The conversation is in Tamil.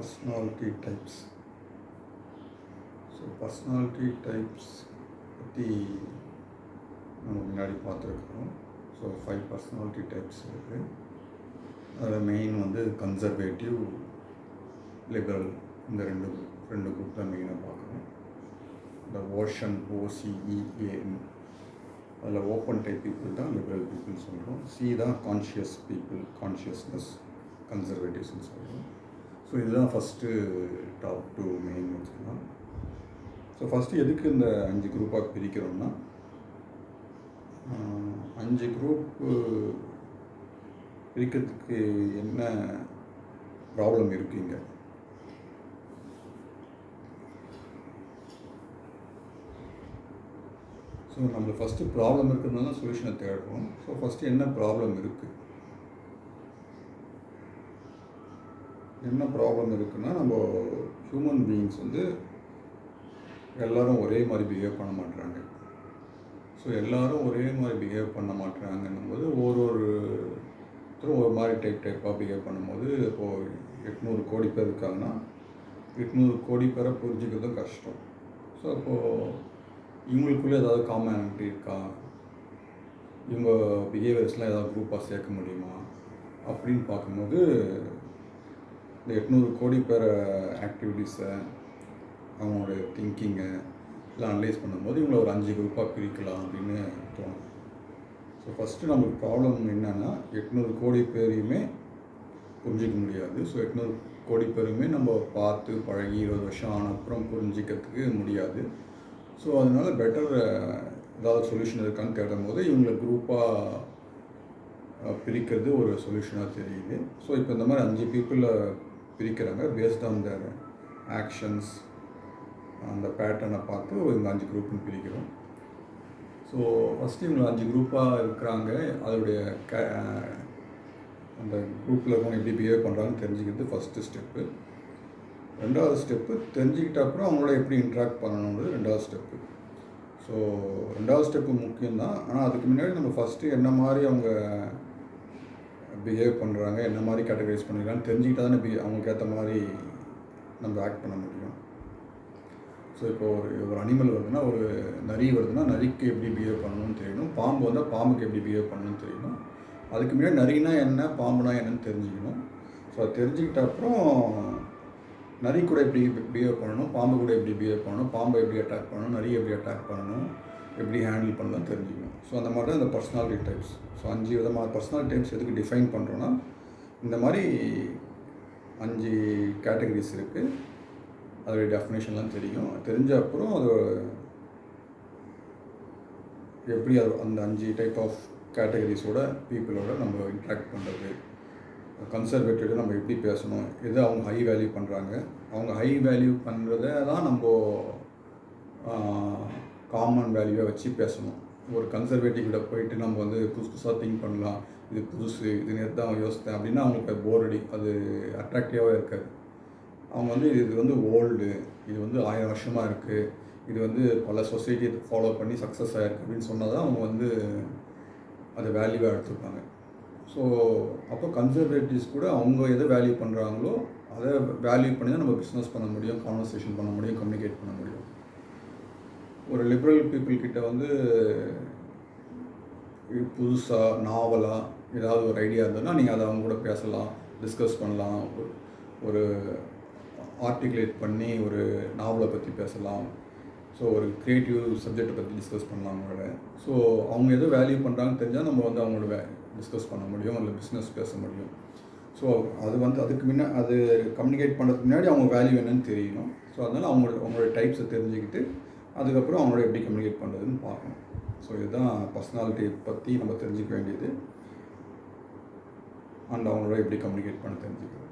personality types. So personality types பற்றி நம்ம முன்னாடி பார்த்துருக்கோம். ஸோ 5 பர்சனாலிட்டி டைப்ஸ் இருக்குது. அதில் மெயின் வந்து கன்சர்வேட்டிவ், லிபரல், இந்த ரெண்டு குரூப் தான் மெயினாக பார்க்கணும். இந்த OCEAN, அதில் ஓப்பன் டைப் பீப்புள் தான் லிபரல் பீப்புள் சொல்கிறோம். சி தான் கான்ஷியஸ் பீப்புள், கான்ஷியஸ்னஸ், கன்சர்வேட்டிவ்ஸ்ன்னு சொல்கிறோம். ஸோ இதுதான் ஃபஸ்ட்டு டாப் 2 மெயின் வச்சுக்கலாம். ஸோ ஃபஸ்ட்டு எதுக்கு இந்த 5 குரூப்பாக பிரிக்கிறோம்னா, 5 குரூப் பிரிக்கிறதுக்கு என்ன ப்ராப்ளம் இருக்குங்க. ஸோ நம்மளுக்கு ஃபஸ்ட்டு ப்ராப்ளம் இருக்கிறதுனால சொல்யூஷனை தேடுறோம். ஸோ ஃபஸ்ட்டு என்ன ப்ராப்ளம் இருக்குது, என்ன ப்ராப்ளம் இருக்குன்னா, நம்ம ஹியூமன் பீயிங்ஸ் வந்து எல்லோரும் ஒரே மாதிரி பிஹேவ் பண்ண மாட்டுறாங்க. ஸோ எல்லோரும் ஒரே மாதிரி பிஹேவ் பண்ண மாட்டுறாங்கன்னும் போது ஒருத்தரும் ஒரு மாதிரி டைப்பாக பிஹேவ் பண்ணும்போது, இப்போது 800 கோடி பேர் இருக்காங்கன்னா 800 கோடி பேரை புரிஞ்சுக்கிறதும் கஷ்டம். ஸோ அப்போது இவங்களுக்குள்ளே ஏதாவது காமனாலிட்டி இருக்கா, இவங்க பிஹேவியர்ஸ்லாம் ஏதாவது குரூப்பாக சேர்க்க முடியுமா அப்படின்னு பார்க்கும்போது, இந்த 800 கோடி பேர் ஆக்டிவிட்டீஸை, அவங்களுடைய திங்கிங்கை எல்லாம் அனலைஸ் பண்ணும்போது இவங்களை ஒரு 5 குரூப்பாக பிரிக்கலாம் அப்படின்னு தோணும். ஸோ ஃபஸ்ட்டு நம்மளுக்கு ப்ராப்ளம் என்னென்னா, 800 கோடி பேரையுமே புரிஞ்சிக்க முடியாது. ஸோ 800 கோடி பேருமே நம்ம பார்த்து பழகி 20 வருஷம் ஆன அப்புறம் புரிஞ்சிக்கிறதுக்கு முடியாது. ஸோ அதனால் பெட்டர் ஏதாவது சொல்யூஷன் இருக்கான்னு தேடும் போது இவங்களை குரூப்பாக பிரிக்கிறது ஒரு சொல்யூஷனாக தெரியுது. ஸோ இப்போ இந்த மாதிரி 5 பீப்புளை பிரிக்கிறாங்க. பேஸ்ட் ஆன் தேர் ஆக்ஷன்ஸ், அந்த பேட்டர்னை பார்த்து இந்த 5 குரூப்னு பிரிக்கிறோம். ஸோ ஃபஸ்ட்டு இவங்க 5 குரூப்பாக இருக்கிறாங்க, அதோடைய அந்த குரூப்பில் இருக்கவங்க எப்படி பிஹேவ் பண்ணுறாங்கன்னு தெரிஞ்சுக்கிறது ஃபஸ்ட்டு ஸ்டெப்பு. 2வது ஸ்டெப்பு தெரிஞ்சுக்கிட்ட அப்புறம் அவங்களோட எப்படி இன்ட்ராக்ட் பண்ணணுன்றது 2வது ஸ்டெப்பு. ஸோ 2வது ஸ்டெப்பு முக்கியம்தான். ஆனால் அதுக்கு முன்னாடி நம்ம ஃபஸ்ட்டு என்ன மாதிரி அவங்க பிஹேவ் பண்ணுறாங்க, என்ன மாதிரி கேட்டகரைஸ் பண்ணிக்கிறான்னு தெரிஞ்சுக்கிட்டா தானே அவங்களுக்கு ஏற்ற மாதிரி நம்ம ஆக்ட் பண்ண முடியும். ஸோ இப்போ ஒரு அனிமல் வருதுன்னா, ஒரு நரி வருதுன்னா நரிக்கு எப்படி பிஹேவ் பண்ணணும்னு தெரியணும். பாம்பு வந்தால் பாம்புக்கு எப்படி பிஹேவ் பண்ணணும்னு தெரியணும். அதுக்கு முன்னாடி நரினா என்ன, பாம்புனா என்னன்னு தெரிஞ்சுக்கணும். ஸோ அது தெரிஞ்சுக்கிட்ட அப்புறம் நரி கூட எப்படி பிஹேவ் பண்ணணும், பாம்பு கூட எப்படி பிஹேவ் பண்ணணும், பாம்பை எப்படி அட்டாக் பண்ணணும், நரி எப்படி அட்டாக் பண்ணணும், எப்படி ஹேண்டில் பண்ணலாம் தெரிஞ்சுக்கணும். ஸோ அந்த மாதிரி தான் இந்த பர்சனாலிட்டி டைப்ஸ். ஸோ 5 விதமான பர்சனாலிட்டி டைப்ஸ் எதுக்கு டிஃபைன் பண்ணுறோன்னா, இந்த மாதிரி 5 கேட்டகரிஸ் இருக்குது. அதோடைய டெஃபினேஷன்லாம் தெரியும். தெரிஞ்ச அப்புறம் அது எப்படி அந்த 5 டைப் ஆஃப் கேட்டகரிஸோட பீப்புளோட நம்ம இன்ட்ராக்ட் பண்ணுறது, கன்சர்வேட்டிவ் நம்ம எப்படி பேசணும், எது அவங்க ஹை வேல்யூ பண்ணுறாங்க, அவங்க ஹை வேல்யூ பண்ணுறத தான் நம்ம காமன் வேல்யூவை வச்சு பேசணும். ஒரு கன்சர்வேட்டிவ்கிட்ட போயிட்டு நம்ம வந்து புதுசாக திங்க் பண்ணலாம், இது புதுசு, இது நேற்று தான் யோசித்தேன் அப்படின்னா அவங்களுக்கு அது போர் அடி, அது அட்ராக்டிவாக இருக்காது. அவங்க வந்து இது வந்து ஓல்டு, இது வந்து 1000 வருஷமாக இருக்குது, இது வந்து பல சொசைட்டியை ஃபாலோ பண்ணி சக்ஸஸ் ஆகிருக்கு அப்படின்னு சொன்னால் தான் அவங்க வந்து அதை வேல்யூவாக எடுத்துப்பாங்க. ஸோ அப்போ கன்சர்வேட்டிவ்ஸ் கூட அவங்க எதை வேல்யூ பண்ணுறாங்களோ அதை வேல்யூ பண்ணி தான் நம்ம பிஸ்னஸ் பண்ண முடியும், கான்வர்சேஷன் பண்ண முடியும், கம்யூனிகேட் பண்ண முடியும். ஒரு லிபரல் பீப்புள் கிட்ட வந்து புதுசாக நாவலாக ஏதாவது ஒரு ஐடியா இருந்ததுன்னா நீங்கள் அதை அவங்க கூட பேசலாம், டிஸ்கஸ் பண்ணலாம், ஒரு ஆர்டிகுலேட் பண்ணி ஒரு நாவலை பற்றி பேசலாம். ஸோ ஒரு க்ரியேட்டிவ் சப்ஜெக்டை பற்றி டிஸ்கஸ் பண்ணலாம் அவங்களோட. ஸோ அவங்க எதோ வேல்யூ பண்ணுறாங்கன்னு தெரிஞ்சால் நம்ம வந்து அவங்களோட டிஸ்கஸ் பண்ண முடியும், அதில் பிஸ்னஸ் பேச முடியும். ஸோ அது வந்து அதுக்கு முன்னாடி அது கம்யூனிகேட் பண்ணுறதுக்கு முன்னாடி அவங்க வேல்யூ என்னன்னு தெரியணும். ஸோ அதனால் அவங்களோட டைப்ஸை தெரிஞ்சுக்கிட்டு அதுக்கப்புறம் அவங்களோட எப்படி கம்யூனிகேட் பண்ணுறதுன்னு பார்க்கணும். ஸோ இதுதான் பர்சனாலிட்டி பற்றி நம்ம தெரிஞ்சுக்க வேண்டியது, அண்ட் அவங்களோட எப்படி கம்யூனிகேட் பண்ண தெரிஞ்சுக்கிறது.